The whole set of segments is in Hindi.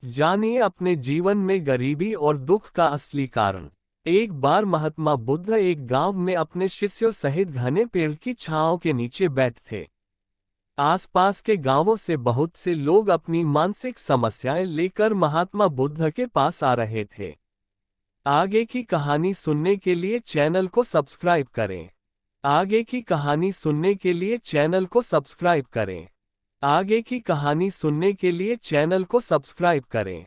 जानिए अपने जीवन में गरीबी और दुख का असली कारण। एक बार महात्मा बुद्ध एक गांव में अपने शिष्यों सहित घने पेड़ की छांव के नीचे बैठे थे। आसपास के गांवों से बहुत से लोग अपनी मानसिक समस्याएं लेकर महात्मा बुद्ध के पास आ रहे थे। आगे की कहानी सुनने के लिए चैनल को सब्सक्राइब करें। आगे की कहानी सुनने के लिए चैनल को सब्सक्राइब करें। आगे की कहानी सुनने के लिए चैनल को सब्सक्राइब करें।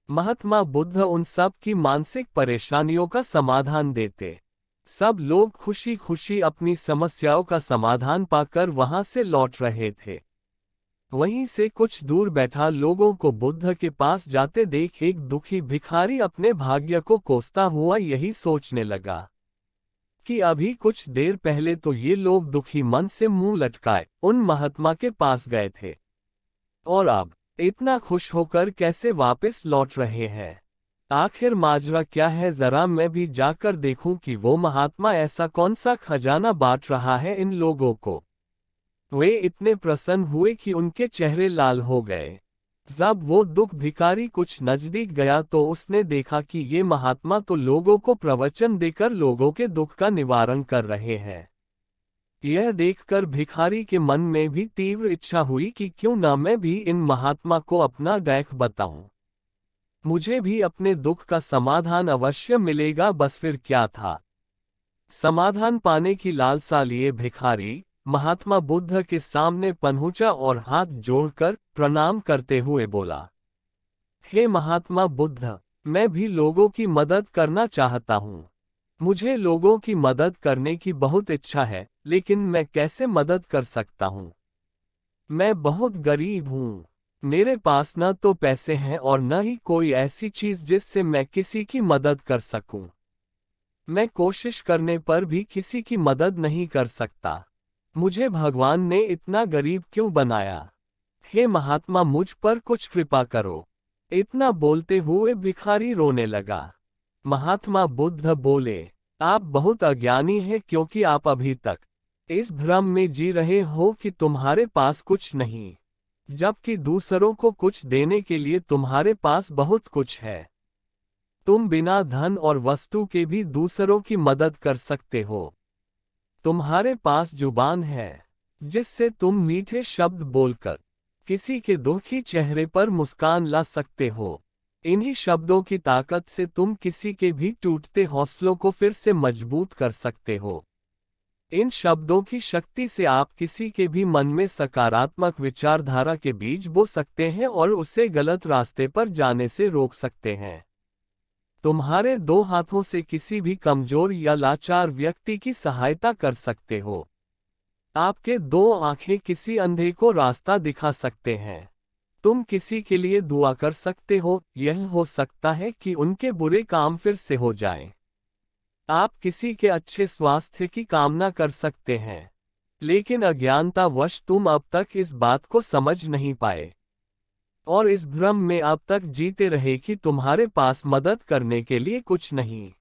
महात्मा बुद्ध उन सब की मानसिक परेशानियों का समाधान देते। सब लोग खुशी खुशी अपनी समस्याओं का समाधान पाकर वहां से लौट रहे थे। वहीं से कुछ दूर बैठा लोगों को बुद्ध के पास जाते देख एक दुखी भिखारी अपने भाग्य को कोसता हुआ यही सोचने लगा कि अभी कुछ देर पहले तो ये लोग दुखी मन से मुंह लटकाए उन महात्मा के पास गए थे, और अब इतना खुश होकर कैसे वापस लौट रहे हैं। आखिर माजरा क्या है, जरा मैं भी जाकर देखूं कि वो महात्मा ऐसा कौन सा खजाना बांट रहा है इन लोगों को। वे इतने प्रसन्न हुए कि उनके चेहरे लाल हो गए। जब वो दुख भिखारी कुछ नजदीक गया तो उसने देखा कि ये महात्मा तो लोगों को प्रवचन देकर लोगों के दुख का निवारण कर रहे हैं। यह देखकर भिखारी के मन में भी तीव्र इच्छा हुई कि क्यों न मैं भी इन महात्मा को अपना डैख बताऊं। मुझे भी अपने दुख का समाधान अवश्य मिलेगा। बस फिर क्या था, समाधान पाने की लालसा लिए भिखारी महात्मा बुद्ध के सामने पहुंचा और हाथ जोड़कर प्रणाम करते हुए बोला, हे महात्मा बुद्ध, मैं भी लोगों की मदद करना चाहता हूँ। मुझे लोगों की मदद करने की बहुत इच्छा है, लेकिन मैं कैसे मदद कर सकता हूँ? मैं बहुत गरीब हूँ। मेरे पास न तो पैसे हैं और न ही कोई ऐसी चीज जिससे मैं किसी की मदद कर सकूं। मैं कोशिश करने पर भी किसी की मदद नहीं कर सकता। मुझे भगवान ने इतना गरीब क्यों बनाया? हे महात्मा, मुझ पर कुछ कृपा करो। इतना बोलते हुए भिखारी रोने लगा। महात्मा बुद्ध बोले, आप बहुत अज्ञानी हैं क्योंकि आप अभी तक इस भ्रम में जी रहे हो कि तुम्हारे पास कुछ नहीं, जबकि दूसरों को कुछ देने के लिए तुम्हारे पास बहुत कुछ है। तुम बिना धन और वस्तु के भी दूसरों की मदद कर सकते हो। तुम्हारे पास जुबान है जिससे तुम मीठे शब्द बोलकर किसी के दुखी चेहरे पर मुस्कान ला सकते हो। इन्हीं शब्दों की ताकत से तुम किसी के भी टूटते हौसलों को फिर से मजबूत कर सकते हो। इन शब्दों की शक्ति से आप किसी के भी मन में सकारात्मक विचारधारा के बीज बो सकते हैं और उसे गलत रास्ते पर जाने से रोक सकते हैं। तुम्हारे दो हाथों से किसी भी कमजोर या लाचार व्यक्ति की सहायता कर सकते हो। आपके दो आंखें किसी अंधे को रास्ता दिखा सकते हैं। तुम किसी के लिए दुआ कर सकते हो, यह हो सकता है कि उनके बुरे काम फिर से हो जाएं। आप किसी के अच्छे स्वास्थ्य की कामना कर सकते हैं, लेकिन अज्ञानतावश तुम अब तक इस बात को समझ नहीं पाए और इस भ्रम में अब तक जीते रहे कि तुम्हारे पास मदद करने के लिए कुछ नहीं।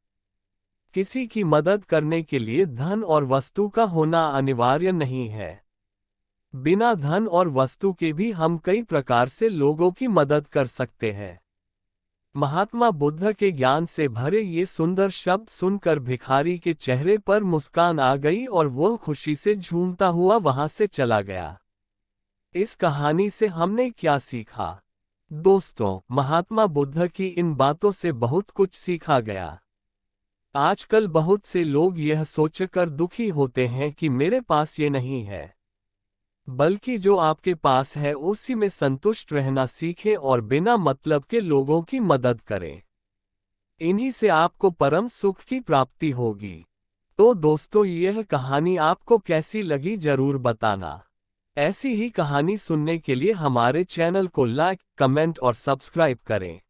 किसी की मदद करने के लिए धन और वस्तु का होना अनिवार्य नहीं है। बिना धन और वस्तु के भी हम कई प्रकार से लोगों की मदद कर सकते हैं। महात्मा बुद्ध के ज्ञान से भरे ये सुंदर शब्द सुनकर भिखारी के चेहरे पर मुस्कान आ गई और वह खुशी से झूमता हुआ वहां से चला गया। इस कहानी से हमने क्या सीखा? दोस्तों, महात्मा बुद्ध की इन बातों से बहुत कुछ सीखा गया। आजकल बहुत से लोग यह सोचकर दुखी होते हैं कि मेरे पास ये नहीं है, बल्कि जो आपके पास है उसी में संतुष्ट रहना सीखें और बिना मतलब के लोगों की मदद करें। इन्हीं से आपको परम सुख की प्राप्ति होगी। तो दोस्तों, यह कहानी आपको कैसी लगी जरूर बताना। ऐसी ही कहानी सुनने के लिए हमारे चैनल को लाइक, कमेंट और सब्सक्राइब करें।